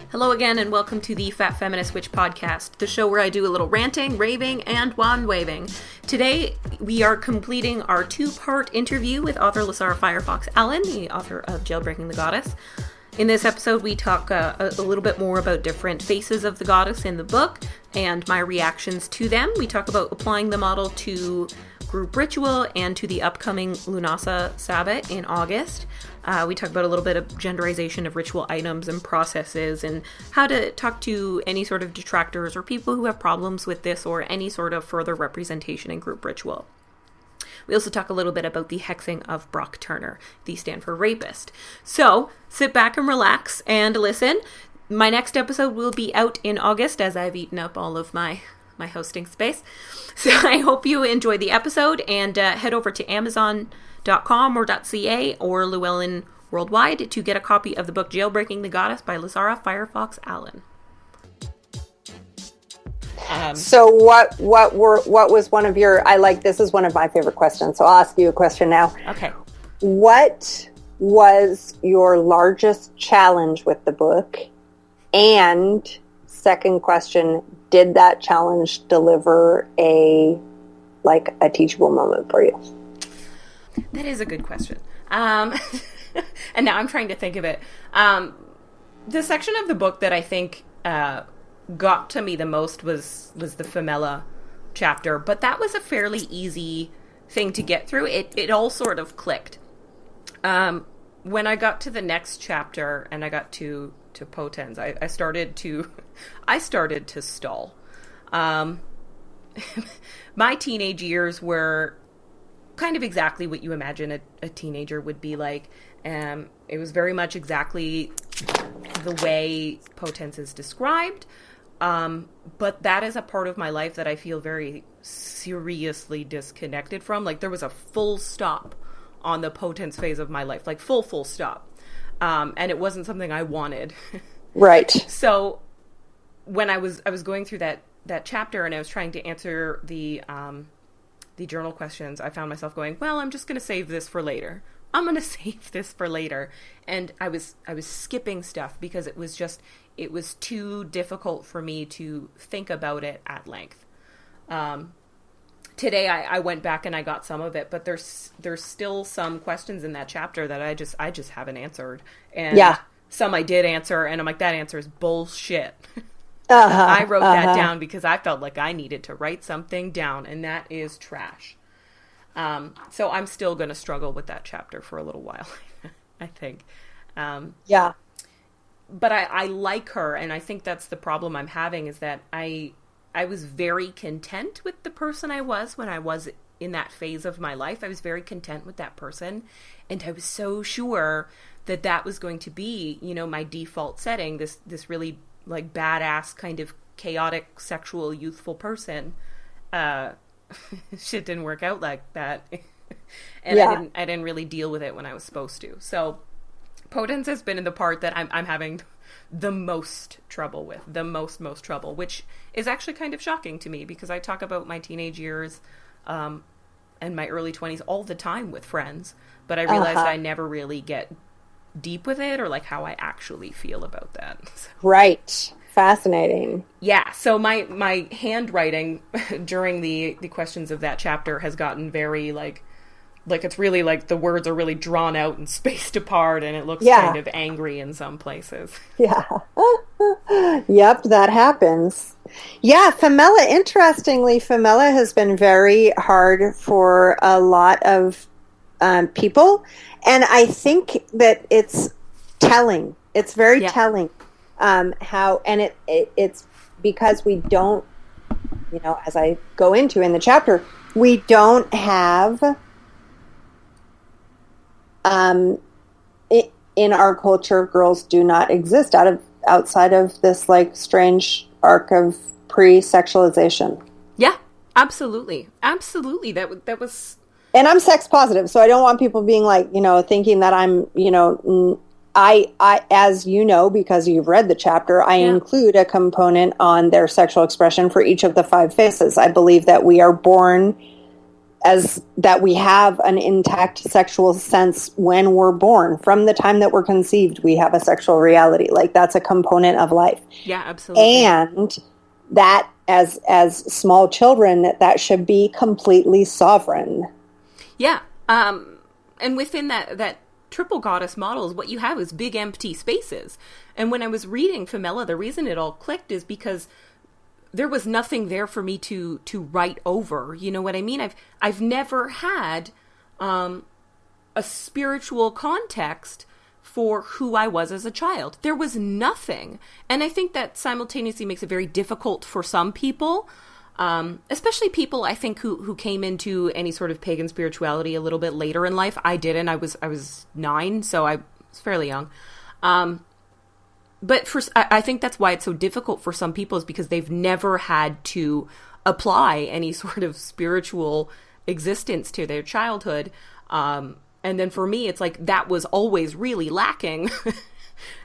Hello again, and welcome to the Fat Feminist Witch podcast, the show where I do a little ranting, raving, and wand waving. Today, we are completing our two-part interview with author Lasara Firefox Allen, the author of Jailbreaking the Goddess. In this episode, we talk a little bit more about different faces of the goddess in the book and my reactions to them. We talk about applying the model to group ritual and to the upcoming Lunasa Sabbat in August. We talk about a little bit of genderization of ritual items and processes and how to talk to any sort of detractors or people who have problems with this or any sort of further representation in group ritual. We also talk a little bit about the hexing of Brock Turner. These stand for rapist. So sit back and relax and listen. My next episode will be out in August as I've eaten up all of my hosting space. So I hope you enjoy the episode and head over to Amazon.com or .ca or Llewellyn Worldwide to get a copy of the book Jailbreaking the Goddess by Lasara Firefox Allen. So what was one of your, this is one of my favorite questions, so I'll ask you a question now. Okay. What was your largest challenge with the book? And second question, did that challenge deliver a teachable moment for you? That is a good question. And now I'm trying to think of it. The section of the book that I think got to me the most was the Femella chapter, but that was a fairly easy thing to get through. It all sort of clicked. When I got to the next chapter and I got to Potens, I started to stall. My teenage years were kind of exactly what you imagine a teenager would be like. It was very much exactly the way Potens is described. But that is a part of my life that I feel very seriously disconnected from. Like, there was a full stop on the Potens phase of my life, like full stop. And it wasn't something I wanted. Right. So when I was going through that chapter and I was trying to answer the journal questions, I found myself going, well, I'm just going to save this for later. I'm going to save this for later. And I was skipping stuff because it was too difficult for me to think about it at length. Today I went back and I got some of it, but there's still some questions in that chapter that I just haven't answered. And some I did answer, and I'm like, that answer is bullshit. I wrote that down because I felt like I needed to write something down, and that is trash. So I'm still going to struggle with that chapter for a little while, I think. But I like her, and I think that's the problem I'm having, is that I was very content with the person I was when I was in that phase of my life. I was very content with that person, and I was so sure that was going to be, my default setting, this really like badass kind of chaotic, sexual, youthful person. Shit didn't work out like that. And I didn't really deal with it when I was supposed to. So Potens has been in the part that I'm having the most trouble with, the most trouble, which is actually kind of shocking to me because I talk about my teenage years and my early 20s all the time with friends, but I realized I never really get deep with it or like how I actually feel about that. So. Right. Fascinating. Yeah. So my handwriting during the questions of that chapter has gotten very like it's really like the words are really drawn out and spaced apart, and it looks kind of angry in some places. Yeah. Yep, that happens. Yeah, interestingly, Femella has been very hard for a lot of people, and I think that it's telling. It's very telling how, and it's because we don't, as I go into in the chapter, we don't have in our culture, girls do not exist outside of this like strange arc of pre-sexualization. Yeah, absolutely. That was. And I'm sex positive, so I don't want people being like, thinking that I'm, I, as you know, because you've read the chapter, I include a component on their sexual expression for each of the 5 faces. I believe that we are born as that we have an intact sexual sense when we're born. From the time that we're conceived, we have a sexual reality. Like, that's a component of life. Yeah, absolutely. And that as small children, that should be completely sovereign. Yeah. And within that triple goddess model, what you have is big empty spaces. And when I was reading Femella, the reason it all clicked is because there was nothing there for me to write over. You know what I mean? I've never had a spiritual context for who I was as a child. There was nothing. And I think that simultaneously makes it very difficult for some people, especially people, I think, who came into any sort of pagan spirituality a little bit later in life. I didn't. I was 9, so I was fairly young. But I think that's why it's so difficult for some people, is because they've never had to apply any sort of spiritual existence to their childhood. And then for me, it's like that was always really lacking.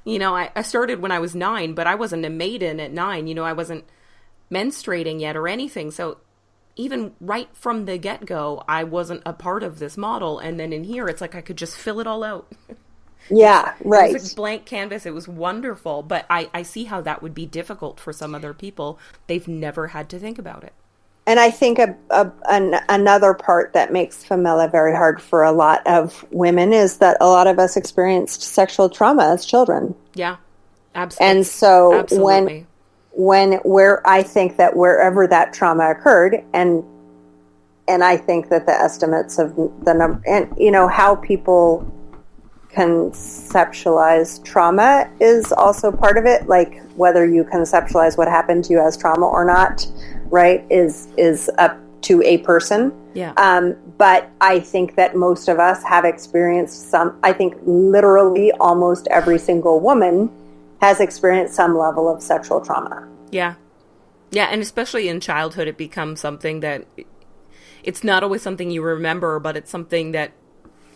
You know, I started when I was 9, but I wasn't a maiden at 9. You know, I wasn't menstruating yet or anything. So even right from the get-go, I wasn't a part of this model. And then in here, it's like I could just fill it all out. Yeah, right. It was a blank canvas. It was wonderful. But I see how that would be difficult for some other people. They've never had to think about it. And I think another part that makes Femella very hard for a lot of women is that a lot of us experienced sexual trauma as children. Yeah, absolutely. And so absolutely. where I think that wherever that trauma occurred, and I think that the estimates of the number, and you know, how people conceptualize trauma is also part of it. Like, whether you conceptualize what happened to you as trauma or not, right, is up to a person. Yeah. But I think that most of us have experienced some, I think literally almost every single woman has experienced some level of sexual trauma. Yeah. Yeah, and especially in childhood, it becomes something that, it's not always something you remember, but it's something that,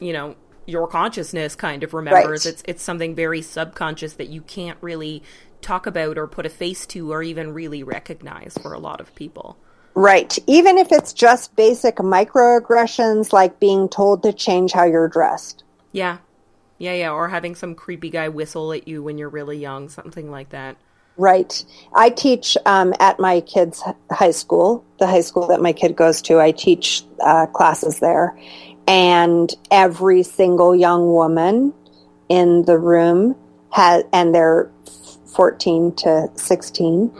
you know, your consciousness kind of remembers. Right. It's something very subconscious that you can't really talk about or put a face to or even really recognize for a lot of people. Right. Even if it's just basic microaggressions, like being told to change how you're dressed. Yeah. Yeah. Or having some creepy guy whistle at you when you're really young, something like that. Right. I teach at my kid's high school, the high school that my kid goes to. I teach classes there. And every single young woman in the room and they're 14 to 16,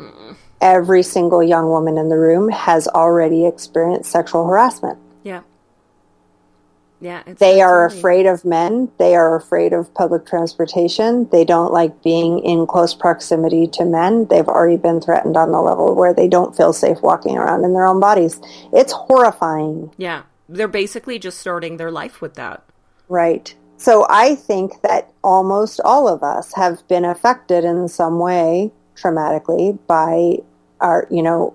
every single young woman in the room has already experienced sexual harassment. Yeah. Yeah. They are afraid of men. They are afraid of public transportation. They don't like being in close proximity to men. They've already been threatened on the level where they don't feel safe walking around in their own bodies. It's horrifying. Yeah. They're basically just starting their life with that. Right. So I think that almost all of us have been affected in some way traumatically by our, you know,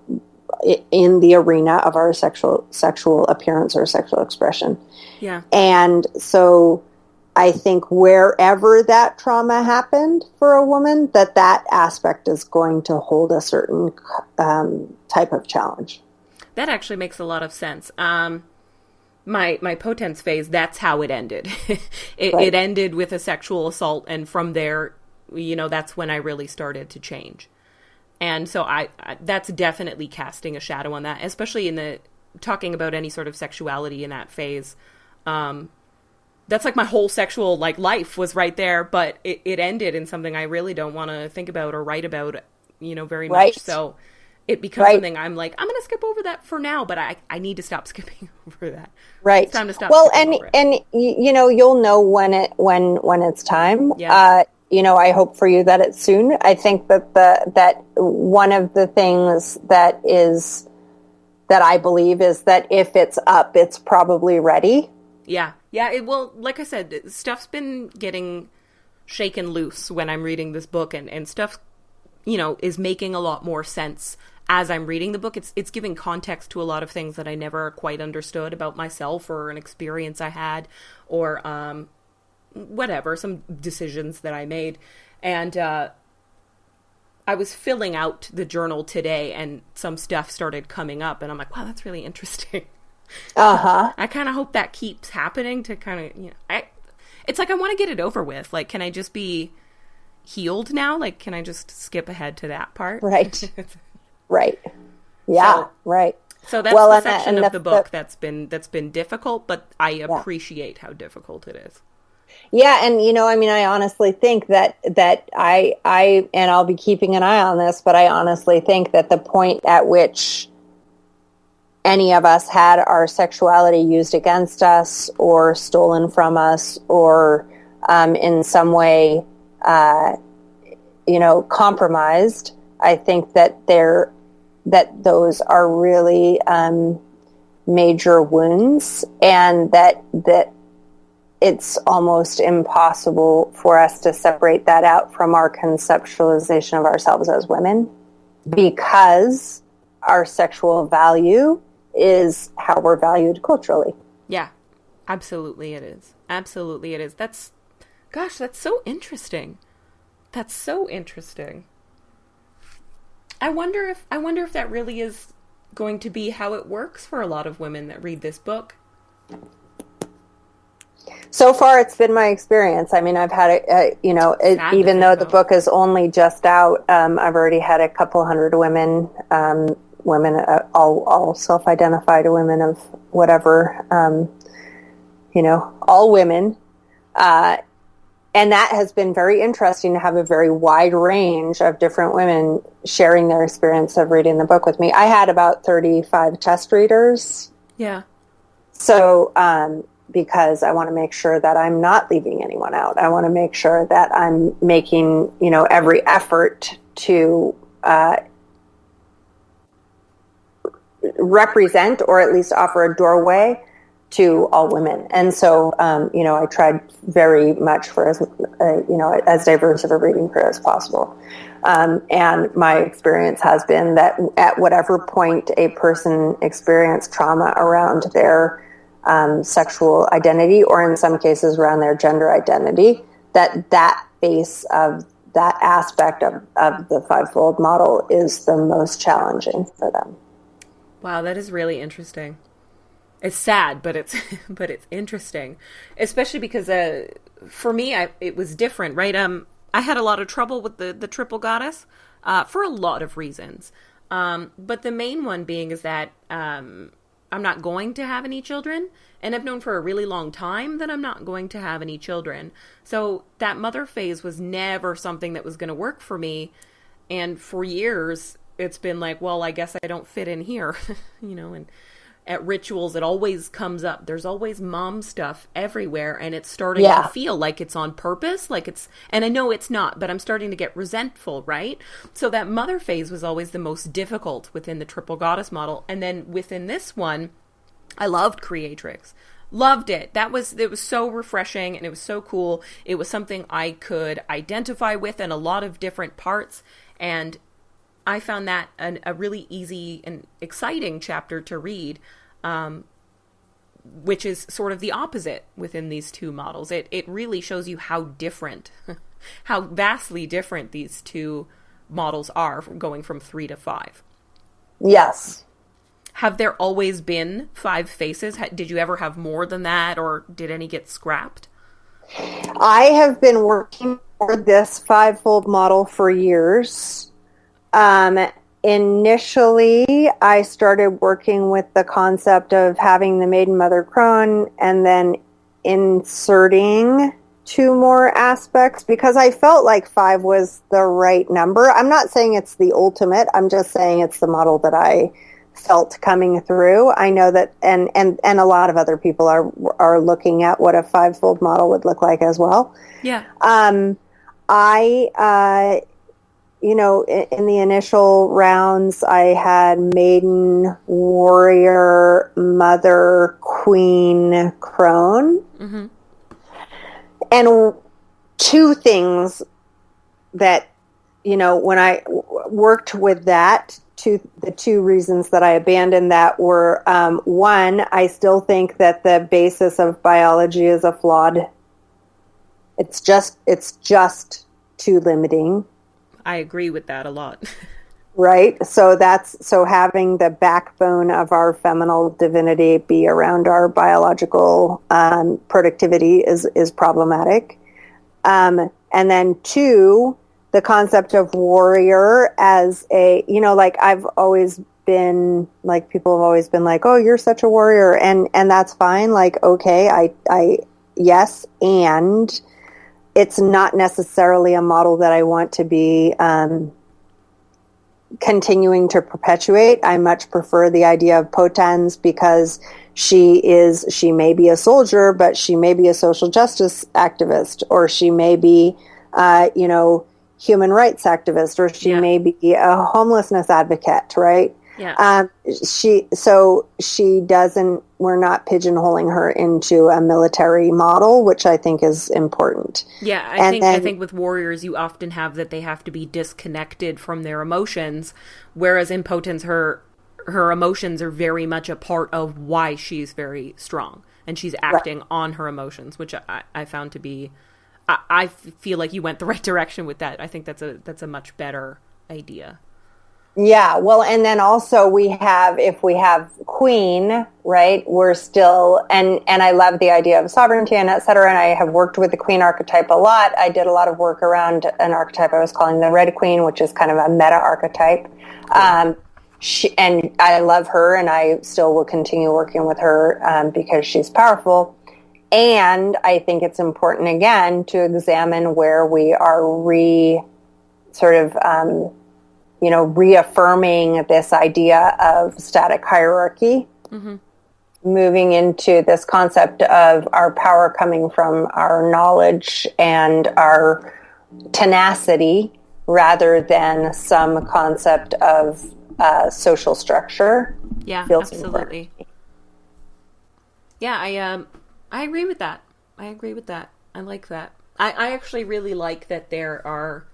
in the arena of our sexual appearance or sexual expression. Yeah. And so I think wherever that trauma happened for a woman, that aspect is going to hold a certain type of challenge. That actually makes a lot of sense. My potence phase, that's how it ended. It ended with a sexual assault, and from there, you know, that's when I really started to change. And so I that's definitely casting a shadow on that, especially in the talking about any sort of sexuality in that phase. That's like my whole sexual life was right there, but it ended in something I really don't want to think about or write about, you know, very much. So it becomes something I'm like, I'm going to skip over that for now, but I need to stop skipping over that. Right. It's time to stop. Well, and you know, you'll know when it's time. Yeah. You know, I hope for you that it's soon. I think that that one of the things that I believe is that if it's up, it's probably ready. Yeah. Yeah. Well, like I said, stuff's been getting shaken loose when I'm reading this book, and stuff, you know, is making a lot more sense as I'm reading the book. It's giving context to a lot of things that I never quite understood about myself or an experience I had or whatever, some decisions that I made. And I was filling out the journal today and some stuff started coming up and I'm like, wow, that's really interesting. Uh-huh. I kind of hope that keeps happening to kind of, it's like I want to get it over with. Like, can I just be healed now? Like, can I just skip ahead to that part? Right. Right. Yeah, So, right. So that's the section of the book that's been difficult, but I appreciate how difficult it is. Yeah, and I honestly think that I and I'll be keeping an eye on this, but I honestly think that the point at which any of us had our sexuality used against us or stolen from us or in some way compromised, I think that those are really major wounds, and that it's almost impossible for us to separate that out from our conceptualization of ourselves as women, because our sexual value is how we're valued culturally. Yeah, absolutely it is. Absolutely it is. That's so interesting. That's so interesting. I wonder if that really is going to be how it works for a lot of women that read this book. So far, it's been my experience. I mean, I've had even though the book is only just out, I've already had a couple hundred women, all self-identified women of whatever, all women. And that has been very interesting to have a very wide range of different women sharing their experience of reading the book with me. I had about 35 test readers. Yeah. So, because I want to make sure that I'm not leaving anyone out. I want to make sure that I'm making, every effort to represent or at least offer a doorway to all women. And so, I tried very much for as diverse of a reading crew as possible. And my experience has been that at whatever point a person experienced trauma around their sexual identity, or in some cases around their gender identity, that base of that aspect of the fivefold model is the most challenging for them. Wow, that is really interesting. It's sad, but it's interesting, especially because for me it was different, right? I had a lot of trouble with the triple goddess for a lot of reasons, but the main one being is that I'm not going to have any children, and I've known for a really long time that I'm not going to have any children. So that mother phase was never something that was going to work for me, and for years it's been like, well, I guess I don't fit in here, and at rituals it always comes up. There's always mom stuff everywhere, and it's starting to feel like it's on purpose, and I know it's not, but I'm starting to get resentful, right? So that mother phase was always the most difficult within the triple goddess model. And then within this one, I loved creatrix. Loved it. It was so refreshing, and it was so cool. It was something I could identify with in a lot of different parts, and I found that a really easy and exciting chapter to read, which is sort of the opposite within these two models. It really shows you how different, how vastly different these two models are, going from 3 to 5. Yes. Have there always been 5 faces? Did you ever have more than that, or did any get scrapped? I have been working for this fivefold model for years. Initially, I started working with the concept of having the maiden mother crone and then inserting 2 more aspects, because I felt like 5 was the right number. I'm not saying it's the ultimate. I'm just saying it's the model that I felt coming through. I know that, and a lot of other people are looking at what a fivefold model would look like as well. Yeah. In the initial rounds, I had maiden, warrior, mother, queen, crone. Mm-hmm. And 2 things that, when I worked with that, the 2 reasons that I abandoned that were, 1, I still think that the basis of biology is a flawed. It's just too limiting. I agree with that a lot. Right. So having the backbone of our feminine divinity be around our biological productivity is problematic. And then two, the concept of warrior as a, like I've always been like, people have always been like, oh, you're such a warrior. And that's fine. Like, okay, yes. And it's not necessarily a model that I want to be, continuing to perpetuate. I much prefer the idea of potens because she may be a soldier, but she may be a social justice activist, or she may be, human rights activist, or she may be a homelessness advocate, right? Yeah. We're not pigeonholing her into a military model, which I think is important. Yeah, I think with warriors, you often have that they have to be disconnected from their emotions, whereas in potens, her emotions are very much a part of why she's very strong, and she's acting on her emotions, which I found to be, I feel like you went the right direction with that. I think that's a much better idea. Yeah, well, and then also if we have queen, right, we're still, and I love the idea of sovereignty and et cetera, and I have worked with the queen archetype a lot. I did a lot of work around an archetype I was calling the red queen, which is kind of a meta archetype. And I love her, and I still will continue working with her because she's powerful. And I think it's important, again, to examine where we are reaffirming this idea of static hierarchy, moving into this concept of our power coming from our knowledge and our tenacity rather than some concept of social structure. Yeah, absolutely. Yeah, I agree with that. I like that. I actually really like that there are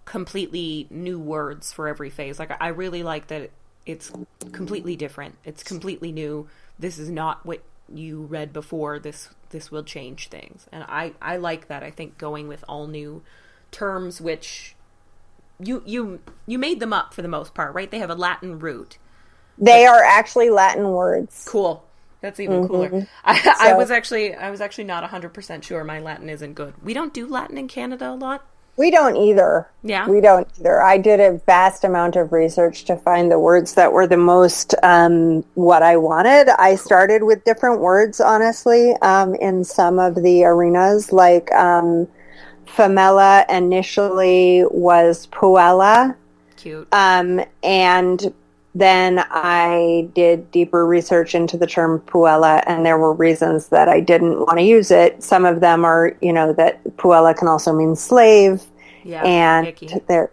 completely new words for every phase. Like, I really like that it's completely different. It's completely new. This is not what you read before. This will change things. And I like that. I think going with all new terms, which you made them up for the most part, right? They have a Latin root. They are actually Latin words. Cool. That's even cooler. I was actually not 100% sure. My Latin isn't good. We don't do Latin in Canada a lot. We don't either. Yeah. We don't either. I did a vast amount of research to find the words that were the most what I wanted. I started with different words, honestly, in some of the arenas. Like Femella initially was Puella. Cute. And then I did deeper research into the term Puella, and there were reasons that I didn't want to use it. Some of them are, that Puella can also mean slave. Yeah, and icky. there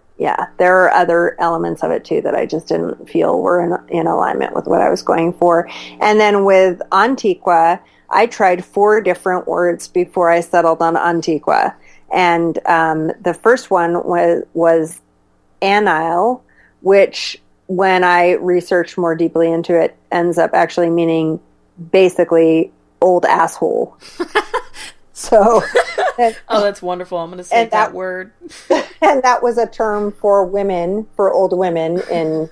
are other elements of it too that I just didn't feel were in alignment with what I was going for. And then with Antiqua, I tried 4 different words before I settled on Antiqua. And the first one was anile, which, when I researched more deeply into it, ends up actually meaning basically old asshole. So, that's wonderful. I'm going to say that word. And that was a term for women, for old women in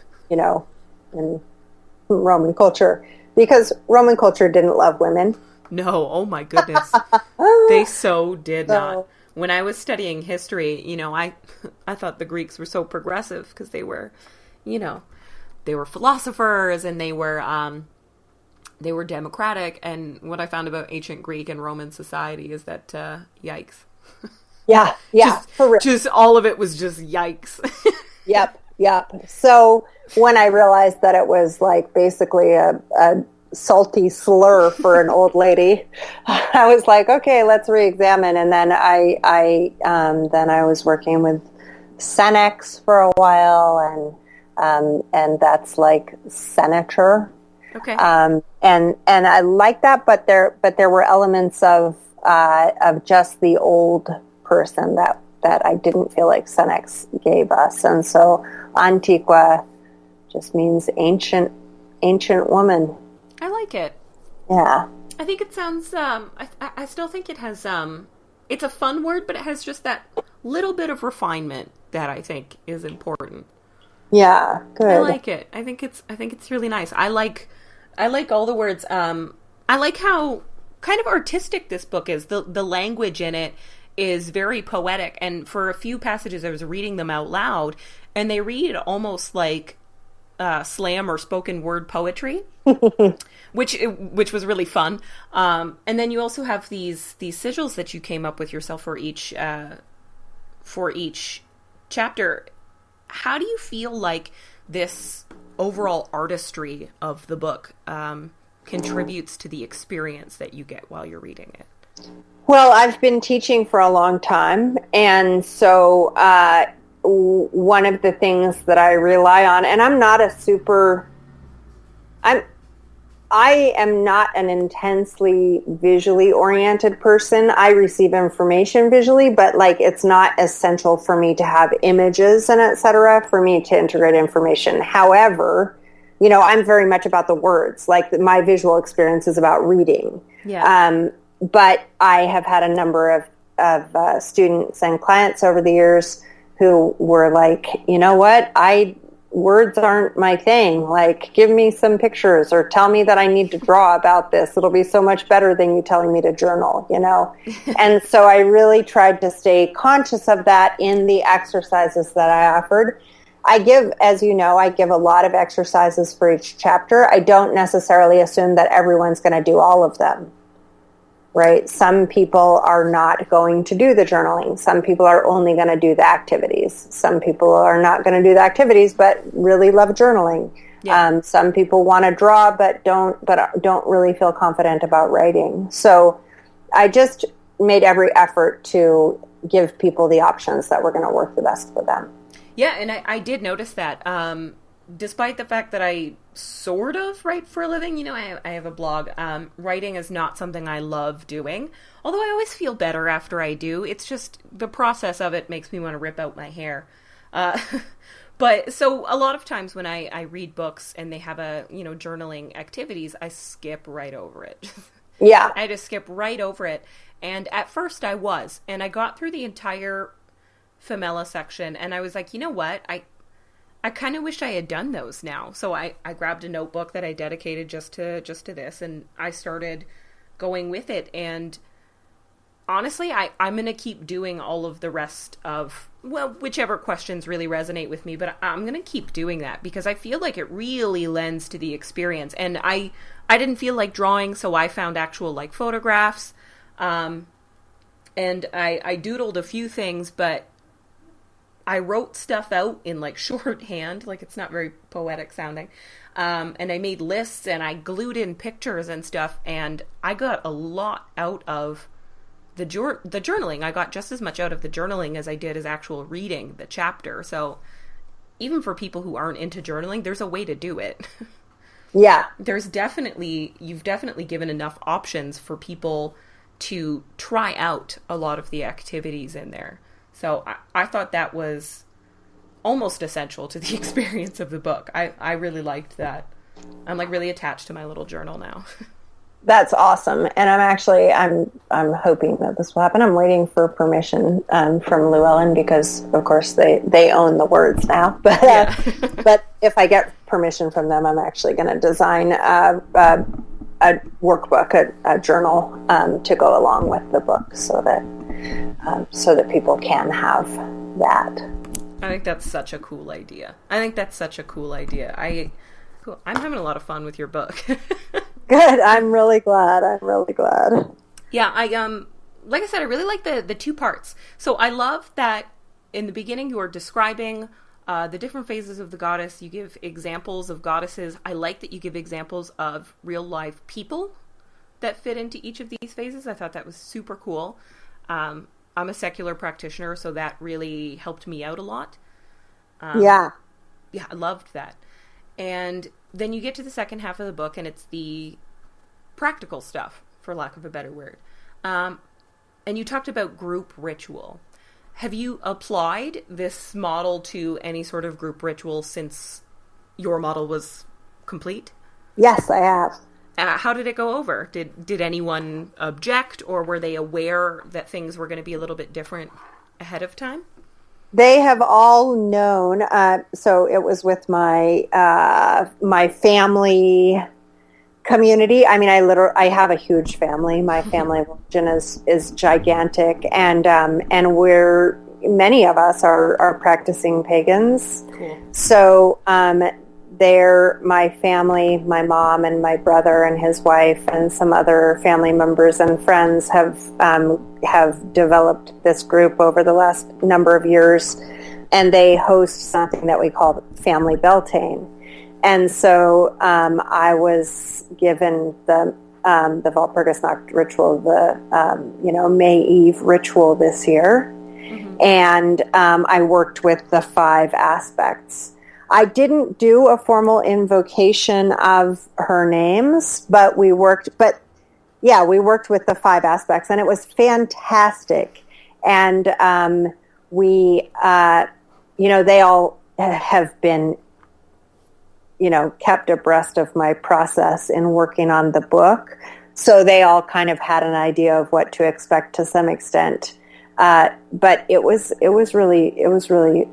Roman culture, because Roman culture didn't love women. No, oh my goodness. They so did not. When I was studying history, I thought the Greeks were so progressive because they were, they were philosophers and they were democratic. And what I found about ancient Greek and Roman society is that, yikes. Yeah, for real. Just all of it was just yikes. Yep. So when I realized that it was like basically a salty slur for an old lady, I was like, okay, let's re-examine. And then I was working with Senex for a while, and that's like senator. Okay. And I like that, but there were elements of just the old person that I didn't feel like Senex gave us. And so Antiqua just means ancient woman. I like it. Yeah. I think it sounds, I still think it has, it's a fun word, but it has just that little bit of refinement that I think is important. Yeah, good. I like it. I think it's really nice. I like all the words. I like how kind of artistic this book is. The language in it is very poetic, and for a few passages I was reading them out loud, and they read almost like slam or spoken word poetry, which was really fun. And then you also have these sigils that you came up with yourself for each chapter. How do you feel like this overall artistry of the book contributes to the experience that you get while you're reading it? Well, I've been teaching for a long time, and so one of the things that I rely on, and I am not an intensely visually oriented person. I receive information visually, but like it's not essential for me to have images and et cetera for me to integrate information. However, I'm very much about the words. Like my visual experience is about reading. Yeah. But I have had a number of students and clients over the years who were like, you know what, words aren't my thing. Like, give me some pictures or tell me that I need to draw about this. It'll be so much better than you telling me to journal, And so I really tried to stay conscious of that in the exercises that I offered. As you know, I give a lot of exercises for each chapter. I don't necessarily assume that everyone's going to do all of them. Right? Some people are not going to do the journaling. Some people are only going to do the activities. Some people are not going to do the activities, but really love journaling. Yeah. Some people want to draw, but don't really feel confident about writing. So I just made every effort to give people the options that were going to work the best for them. Yeah, and I did notice that. Despite the fact that I sort of write for a living, I have a blog, writing is not something I love doing, although I always feel better after I do. It's just the process of it makes me want to rip out my hair. But so a lot of times when I read books and they have journaling activities, I skip right over it. Yeah. I just skip right over it. And at first I and I got through the entire Femella section and I was like, you know what? I kind of wish I had done those now. So I grabbed a notebook that I dedicated just to this, and I started going with it. And honestly, I'm going to keep doing all of the rest of, whichever questions really resonate with me, but I'm going to keep doing that because I feel like it really lends to the experience. And I didn't feel like drawing, so I found actual like photographs. And I doodled a few things, but I wrote stuff out in like shorthand, like it's not very poetic sounding. And I made lists and I glued in pictures and stuff, and I got a lot out of the journaling. I got just as much out of the journaling as I did as actual reading the chapter. So even for people who aren't into journaling, there's a way to do it. Yeah. You've definitely given enough options for people to try out a lot of the activities in there. So I thought that was almost essential to the experience of the book. I really liked that. I'm like really attached to my little journal now. That's awesome. And I'm hoping that this will happen. I'm waiting for permission from Llewellyn because, of course, they own the words now. But yeah. But if I get permission from them, I'm actually going to design a workbook, a journal to go along with the book so that people can have that. I think that's such a cool idea. I'm having a lot of fun with your book. Good. I'm really glad. Yeah, like I said, I really like the two parts. So I love that in the beginning you are describing the different phases of the goddess. You give examples of goddesses. I like that you give examples of real life people that fit into each of these phases. I thought that was super cool. I'm a secular practitioner, so that really helped me out a lot. Yeah, I loved that. And then you get to the second half of the book, and it's the practical stuff, for lack of a better word. And you talked about group ritual. Have you applied this model to any sort of group ritual since your model was complete? Yes, I have. How did it go over? Did anyone object, or were they aware that things were going to be a little bit different ahead of time? They have all known. So it was with my my family community. I mean, I have a huge family. My family religion is gigantic, and many of us are practicing pagans. Cool. So they're my family, my mom and my brother and his wife and some other family members and friends have developed this group over the last number of years, and they host something that we call Family Beltane. And so I was given the Walpurgisnacht ritual, the May Eve ritual this year, and I worked with the 5 aspects. I didn't do a formal invocation of her names, but we worked with the 5 aspects, and it was fantastic. And they all have been, kept abreast of my process in working on the book. So they all kind of had an idea of what to expect to some extent. But it was really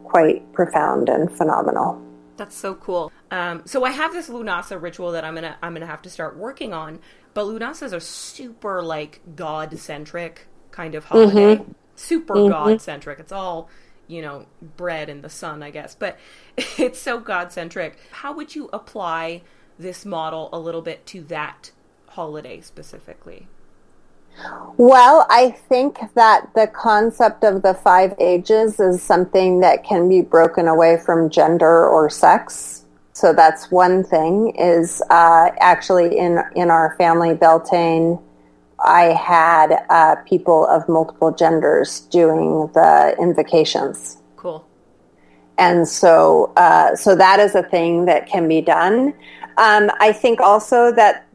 quite profound and phenomenal. That's so cool. So I have this Lunasa ritual that I'm gonna have to start working on. But Lunasa is a super God-centric kind of holiday. Super God-centric. It's all bread in the sun, I guess. But it's so God-centric. How would you apply this model a little bit to that holiday specifically? Well, I think that the concept of the 5 ages is something that can be broken away from gender or sex. So that's one thing, is actually in our family Beltane, I had people of multiple genders doing the invocations. Cool. And so that is a thing that can be done. I think also that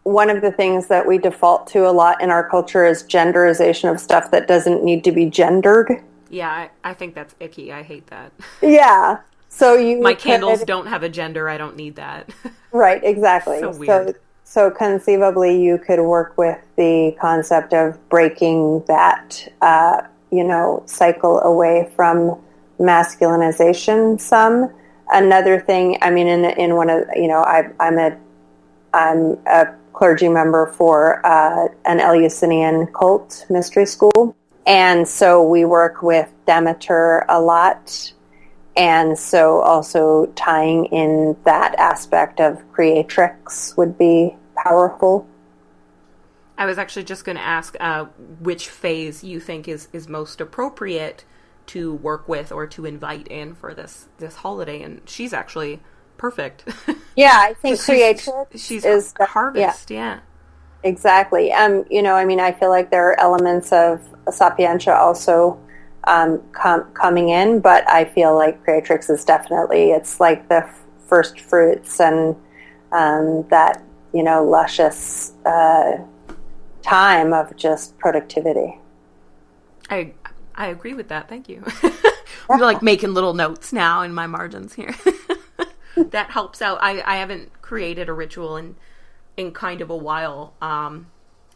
one of the things that we default to a lot in our culture is genderization of stuff that doesn't need to be gendered. Yeah, I think that's icky. I hate that. Yeah. So my candles don't have a gender. I don't need that. Right, exactly. So weird. So conceivably you could work with the concept of breaking that, cycle away from masculinization some. Another thing, I mean, in one of, I'm a clergy member for an Eleusinian cult mystery school. And so we work with Demeter a lot. And so also tying in that aspect of creatrix would be powerful. I was actually just going to ask which phase you think is most appropriate to work with or to invite in for this holiday. And she's actually perfect. Yeah, I think creatrix is harvest. Yeah. Exactly. I feel like there are elements of Sapientia also coming in, but I feel like creatrix is definitely, it's like the first fruits and that, luscious time of just productivity. I agree with that. Thank you. I'm making little notes now in my margins here. That helps out. I haven't created a ritual in kind of a while.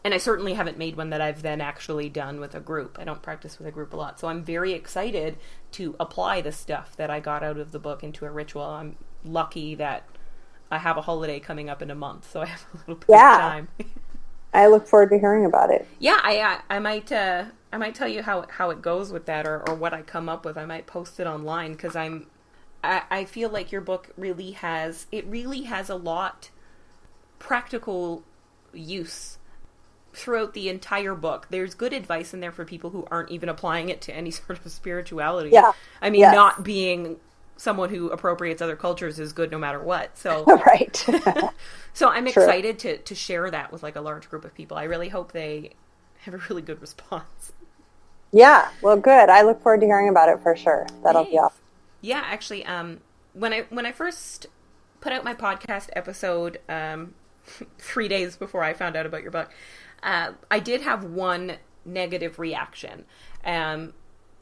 And I certainly haven't made one that I've then actually done with a group. I don't practice with a group a lot. So I'm very excited to apply the stuff that I got out of the book into a ritual. I'm lucky that I have a holiday coming up in a month, so I have a little bit of time. I look forward to hearing about it. Yeah, I might tell you how it goes with that or what I come up with. I might post it online because I feel like your book really has a lot practical use throughout the entire book. There's good advice in there for people who aren't even applying it to any sort of spirituality. Yeah. I mean, not being someone who appropriates other cultures is good no matter what. So right. So I'm excited to share that with a large group of people. I really hope they have a really good response. Yeah, well, good. I look forward to hearing about it for sure. That'll be awesome. Yeah, actually, when I first put out my podcast episode 3 days before I found out about your book, I did have one negative reaction, and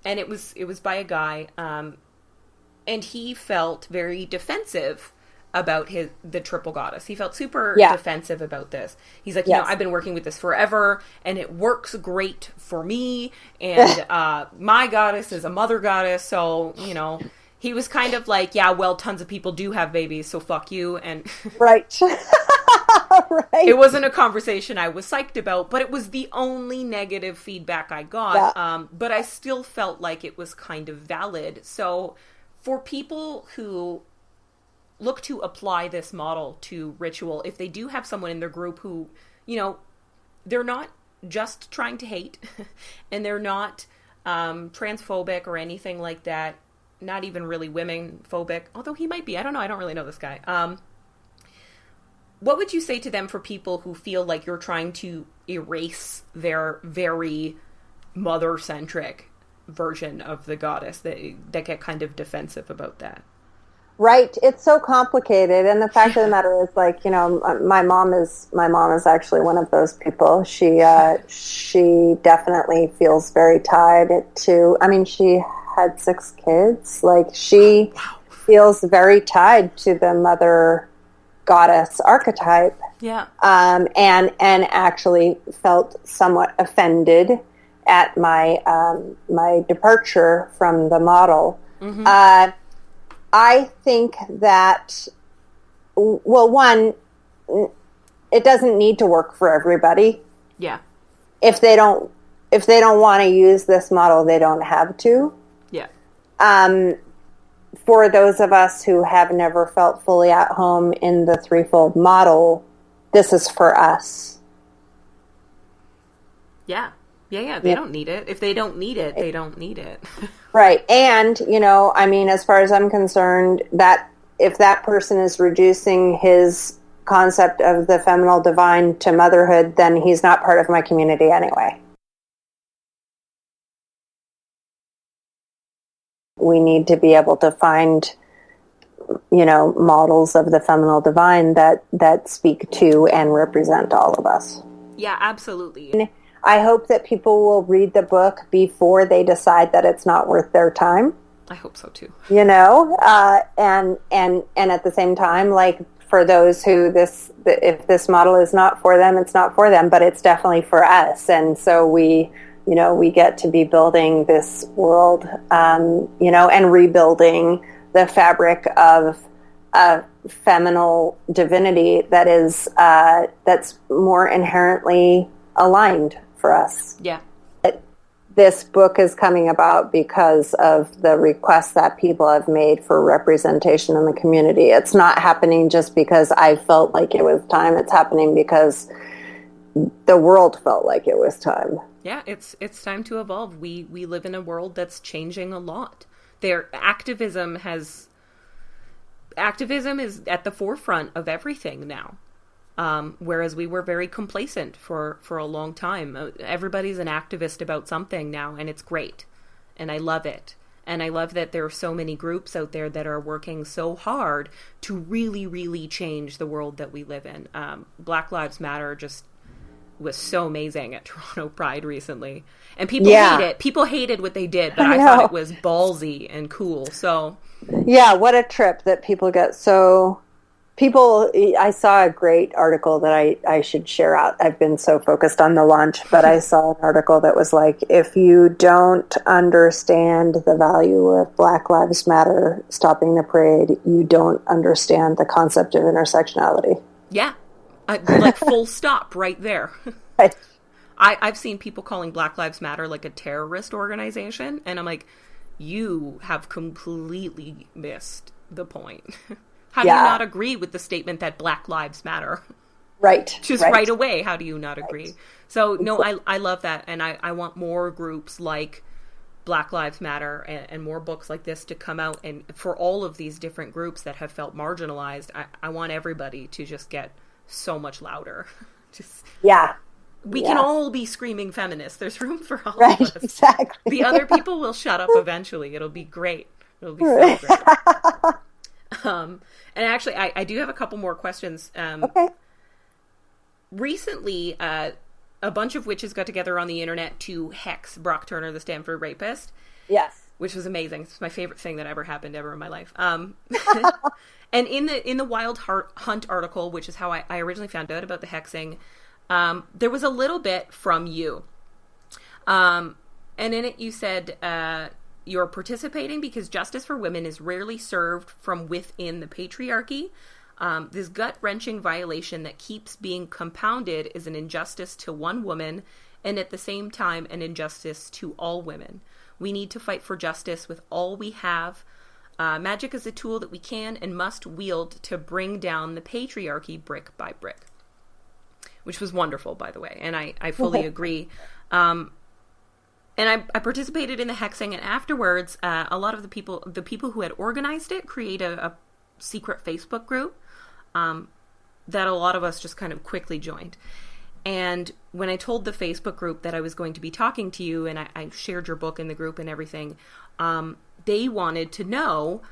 it was by a guy, and he felt very defensive about the triple goddess. He felt super defensive about this. He's like, I've been working with this forever, and it works great for me, and my goddess is a mother goddess, so, he was kind of like, tons of people do have babies, so fuck you, and... Right. Right. It wasn't a conversation I was psyched about, but it was the only negative feedback I got, but I still felt like it was kind of valid. So, for people who look to apply this model to ritual, if they do have someone in their group who, they're not just trying to hate, and they're not transphobic or anything like that, not even really women phobic, although he might be, I don't know, I don't really know this guy. What would you say to them for people who feel like you're trying to erase their very mother-centric version of the goddess, that get kind of defensive about that? Right. It's so complicated. And the fact of the matter is, like, my mom is actually one of those people. She definitely feels very tied to, she had 6 kids. Like, she feels very tied to the mother goddess archetype. Yeah. And actually felt somewhat offended at my my departure from the model. Mm-hmm. I think that, one, it doesn't need to work for everybody. Yeah. If they don't want to use this model, they don't have to. Yeah. For those of us who have never felt fully at home in the threefold model, this is for us. Yeah. Yeah. They don't need it. If they don't need it, they don't need it. Right. And, as far as I'm concerned, that if that person is reducing his concept of the feminine divine to motherhood, then he's not part of my community anyway. We need to be able to find, models of the feminine divine that speak to and represent all of us. Yeah, absolutely. I hope that people will read the book before they decide that it's not worth their time. I hope so too. And at the same time, like, for those who if this model is not for them, it's not for them, but it's definitely for us. And so we get to be building this world, and rebuilding the fabric of feminine divinity that is that's more inherently aligned for us. Yeah. This book is coming about because of the requests that people have made for representation in the community. It's not happening just because I felt like it was time. It's happening because the world felt like it was time. Yeah, it's time to evolve. We live in a world that's changing a lot. Activism is at the forefront of everything now. Whereas we were very complacent for a long time. Everybody's an activist about something now, and it's great. And I love it. And I love that there are so many groups out there that are working so hard to really, really change the world that we live in. Black Lives Matter just was so amazing at Toronto Pride recently. And people hate it. People hated what they did, but I thought it was ballsy and cool. So yeah, what a trip that people get so... I saw a great article that I should share out. I've been so focused on the launch, but I saw an article that was like, if you don't understand the value of Black Lives Matter stopping the parade, you don't understand the concept of intersectionality. Yeah. Like full stop right there. Right. I've seen people calling Black Lives Matter like a terrorist organization, and I'm like, you have completely missed the point. How do you not agree with the statement that Black Lives Matter? Right. Just right away, how do you not agree? So, no, I love that, and I want more groups like Black Lives Matter and more books like this to come out, and for all of these different groups that have felt marginalized, I want everybody to just get so much louder. We can all be screaming feminists. There's room for all of us. Exactly. The other people will shut up eventually. It'll be great. It'll be so great. And actually, I do have a couple more questions. Okay. Recently, a bunch of witches got together on the internet to hex Brock Turner, the Stanford rapist. Yes. which was amazing. It's my favorite thing that ever happened ever in my life. And in the Wild Hunt article, which is how I originally found out about the hexing, there was a little bit from you. And in it you said you're participating because justice for women is rarely served from within the patriarchy. This gut-wrenching violation that keeps being compounded is an injustice to one woman and at the same time an injustice to all women. We need to fight for justice with all we have. Magic is a tool that we can and must wield to bring down the patriarchy brick by brick. Which was wonderful, by the way, and I fully agree. And I participated in the hexing, and afterwards, a lot of the people who had organized it created a secret Facebook group that a lot of us just kind of quickly joined. And when I told the Facebook group that I was going to be talking to you, and I shared your book in the group and everything, they wanted to know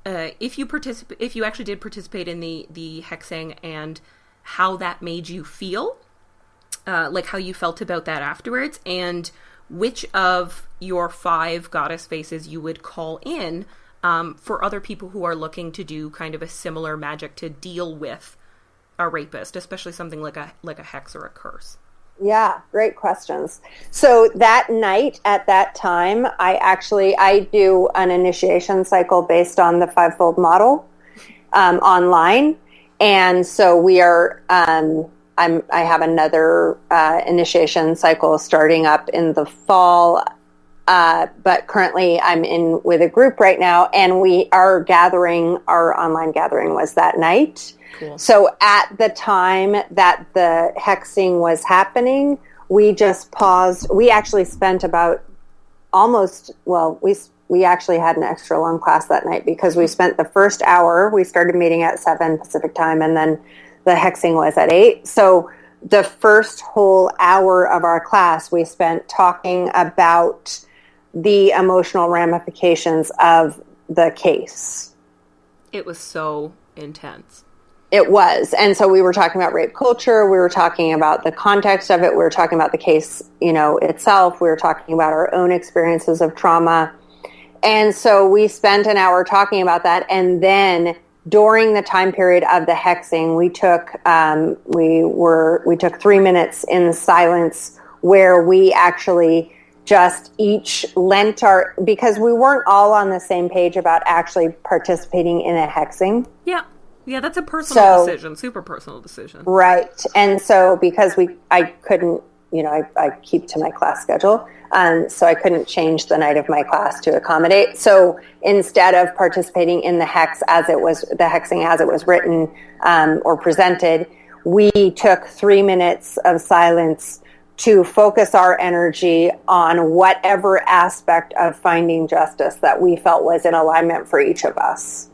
if you actually did participate in the hexing and how that made you feel, like how you felt about that afterwards, and which of your 5 goddess faces you would call in for other people who are looking to do kind of a similar magic to deal with a rapist, especially something like a hex or a curse. Yeah, great questions. So that night at that time, I do an initiation cycle based on the 5-fold model online. And so we are, I have another initiation cycle starting up in the fall. But currently I'm in with a group right now, and our online gathering was that night. Cool. So at the time that the hexing was happening, we just paused. We actually spent about we actually had an extra long class that night because we spent the first hour, we started meeting at 7 Pacific time, and then the hexing was at 8. So the first whole hour of our class, we spent talking about the emotional ramifications of the case. It was so intense. It was. And so we were talking about rape culture. We were talking about the context of it. We were talking about the case, itself. We were talking about our own experiences of trauma. And so we spent an hour talking about that. And then during the time period of the hexing, we took 3 minutes in silence where we actually just each lent because we weren't all on the same page about actually participating in a hexing. Yeah. Yeah, that's a personal decision, super personal decision. Right. And so because I couldn't, I keep to my class schedule, so I couldn't change the night of my class to accommodate. So instead of participating in the hexing as it was written or presented, we took 3 minutes of silence to focus our energy on whatever aspect of finding justice that we felt was in alignment for each of us.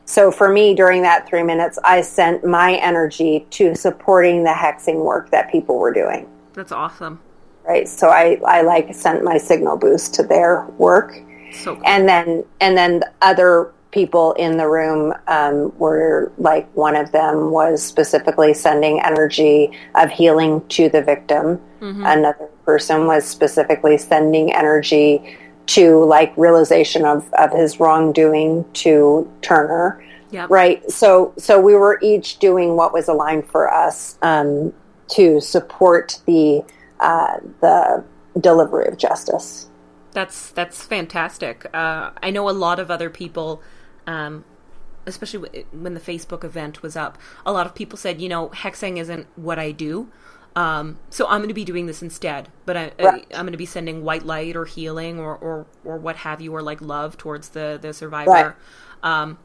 So for me, during that 3 minutes, I sent my energy to supporting the hexing work that people were doing. That's awesome. Right. So I sent my signal boost to their work. So cool. And then other people in the room were like, one of them was specifically sending energy of healing to the victim. Mm-hmm. Another person was specifically sending energy to realization of his wrongdoing to Turner. Yep. Right. So we were each doing what was aligned for us to support the delivery of justice. That's fantastic. I know a lot of other people, especially when the Facebook event was up, a lot of people said, hexing isn't what I do. So I'm going to be doing this instead, but I'm going to be sending white light or healing or what have you, or love towards the survivor. Right.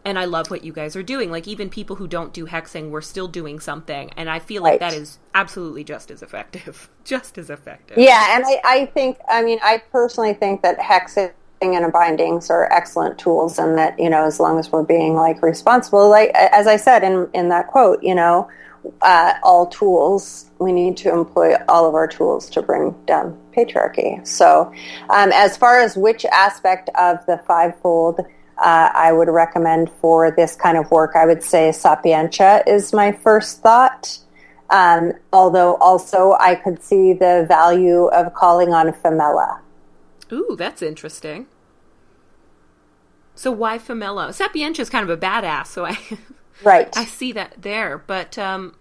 And I love what you guys are doing. Even people who don't do hexing, we're still doing something. And I feel like that is absolutely just as effective. Just as effective. Yeah. And I personally think that hexing and bindings are excellent tools, and that, as long as we're being responsible, as I said in that quote, all tools, we need to employ all of our tools to bring down patriarchy. So as far as which aspect of the 5-fold I would recommend for this kind of work, I would say sapientia is my first thought. Although also I could see the value of calling on femella. Ooh, that's interesting. So why Femella? Sapientia is kind of a badass, so Right. I see that there. But why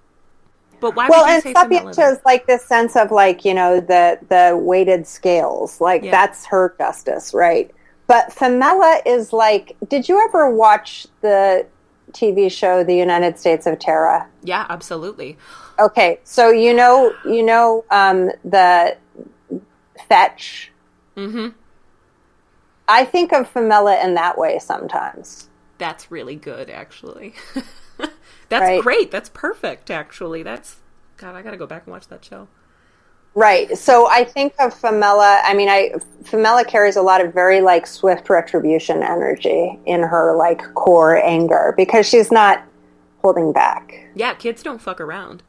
Well, would you and say Femella? Sapientia is like this sense of like, the weighted scales. Like that's her justice, right? But Femella is like, did you ever watch the TV show The United States of Terra? Yeah, absolutely. Okay, so the fetch. Mm-hmm. I think of Femella in that way sometimes. That's really good, actually. That's great. That's perfect, actually. God, I gotta go back and watch that show. Right. So I think of Femella. I mean, Femella carries a lot of very like swift retribution energy in her like core anger because she's not holding back. Yeah, kids don't fuck around.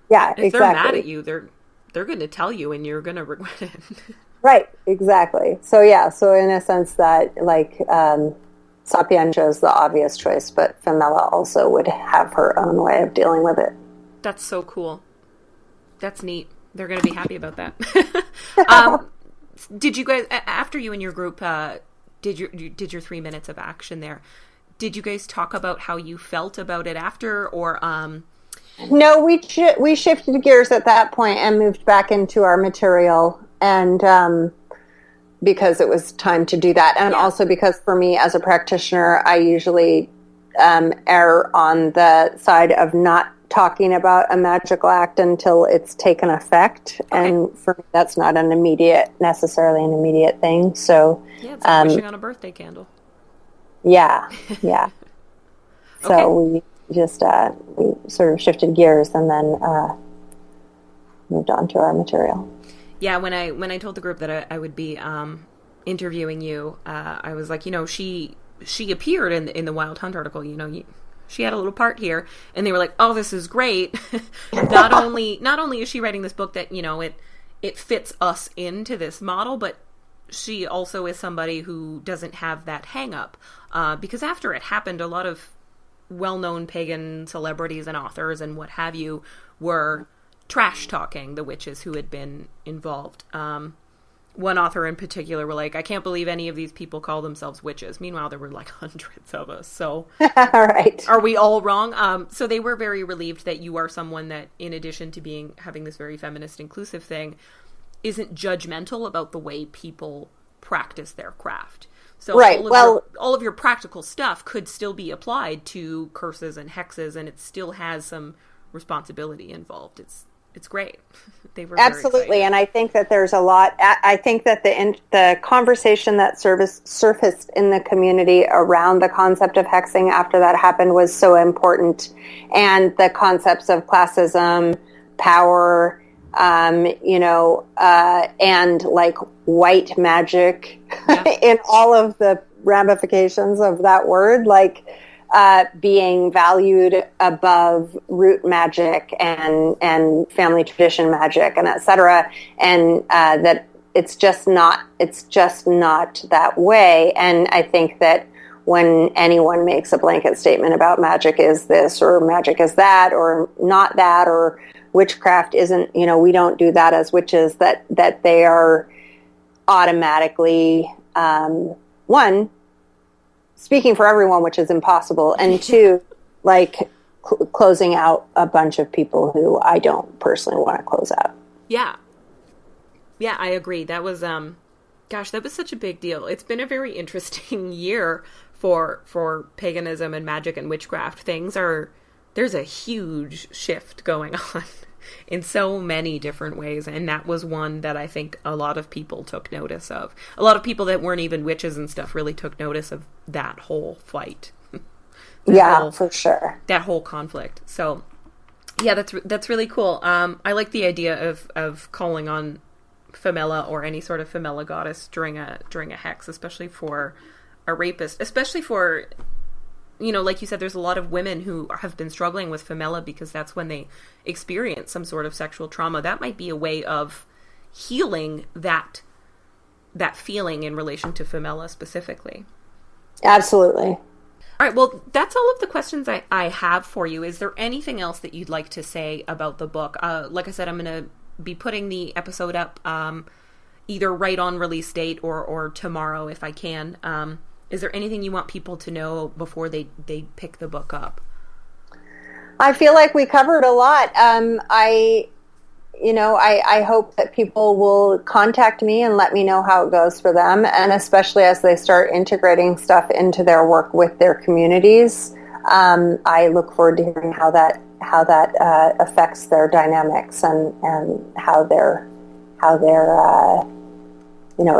Yeah, if exactly. they're mad at you, they're going to tell you, and you're going to regret it. Right. Exactly. So yeah. So in a sense that like Sapientia is the obvious choice, but Femella also would have her own way of dealing with it. That's so cool. That's neat. They're going to be happy about that. Did you guys, after you and your group did your 3 minutes of action there, did you guys talk about how you felt about it after, or? No, we shifted gears at that point and moved back into our material, and because it was time to do that, and also because for me as a practitioner, I usually err on the side of not talking about a magical act until it's taken effect. Okay. And for me, that's not necessarily an immediate thing. So yeah, it's like wishing on a birthday candle. Yeah. So we just we sort of shifted gears and then moved on to our material. Yeah, when I told the group that I would be interviewing you, I was like, she appeared in the Wild Hunt article. She had a little part here, and they were like, "Oh, this is great." Not only is she writing this book that it fits us into this model, but she also is somebody who doesn't have that hang up. Because after it happened, a lot of well-known pagan celebrities and authors and what have you were trash talking the witches who had been involved. One author in particular were like, "I can't believe any of these people call themselves witches." Meanwhile, there were like hundreds of us. So right. Are we all wrong? So they were very relieved that you are someone that, in addition to having this very feminist inclusive thing, isn't judgmental about the way people practice their craft. So all of your practical stuff could still be applied to curses and hexes, and it still has some responsibility involved. It's great. They were absolutely, and I think that there's a lot. I think that the conversation that surfaced in the community around the concept of hexing after that happened was so important, and the concepts of classism, power, and like white magic, in all of the ramifications of that word, like. Being valued above root magic and family tradition magic and et cetera, and that it's just not that way. And I think that when anyone makes a blanket statement about magic is this or magic is that or not that or witchcraft isn't, we don't do that as witches, that they are automatically one, speaking for everyone, which is impossible, and two, like closing out a bunch of people who I don't personally want to close out. Yeah, I agree. That was, that was such a big deal. It's been a very interesting year for paganism and magic and witchcraft. There's a huge shift going on in so many different ways, and that was one that I think a lot of people took notice of. A lot of people that weren't even witches and stuff really took notice of that whole fight. For sure. That whole conflict. So, yeah, that's really cool. I like the idea of calling on Femella or any sort of Femella goddess during a hex, especially for a rapist, especially for... like you said, there's a lot of women who have been struggling with Femella because that's when they experience some sort of sexual trauma. That might be a way of healing that feeling in relation to Femella specifically. Absolutely. All right, well, that's all of the questions I have for you. Is there anything else that you'd like to say about the book? Like I said, I'm going to be putting the episode up either right on release date or tomorrow if I can. Is there anything you want people to know before they pick the book up? I feel like we covered a lot. I hope that people will contact me and let me know how it goes for them, and especially as they start integrating stuff into their work with their communities. I look forward to hearing how that affects their dynamics and how their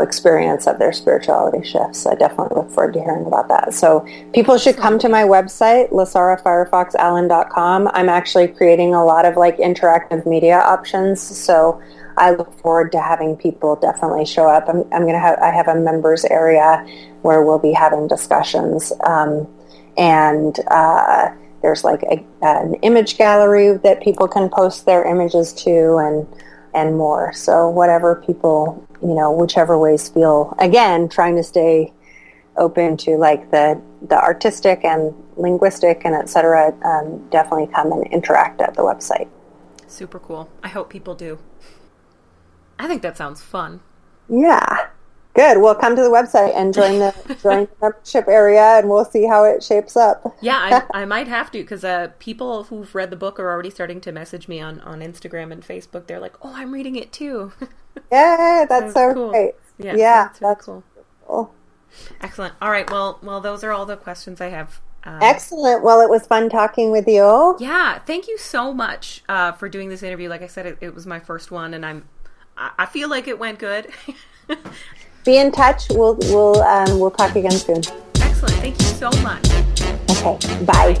experience of their spirituality shifts. I definitely look forward to hearing about that. So people should come to my website, lasarafirefoxallen.com. I'm actually creating a lot of interactive media options. So I look forward to having people definitely show up. I have a members area where we'll be having discussions. There's an image gallery that people can post their images to and more. So whatever people, whichever ways feel, again, trying to stay open to the artistic and linguistic and et cetera, definitely come and interact at the website. Super cool. I hope people do. I think that sounds fun. Yeah. Good. Well, come to the website and join the membership area, and we'll see how it shapes up. Yeah, I might have to, because people who've read the book are already starting to message me on Instagram and Facebook. They're like, "Oh, I'm reading it too." Yeah, that's so cool. Great. Yeah, that's really cool. Excellent. All right. Well, those are all the questions I have. Excellent. Well, it was fun talking with you. Yeah, thank you so much for doing this interview. Like I said, it was my first one, and I feel like it went good. Be in touch. We'll talk again soon. Excellent. Thank you so much. Okay. Bye.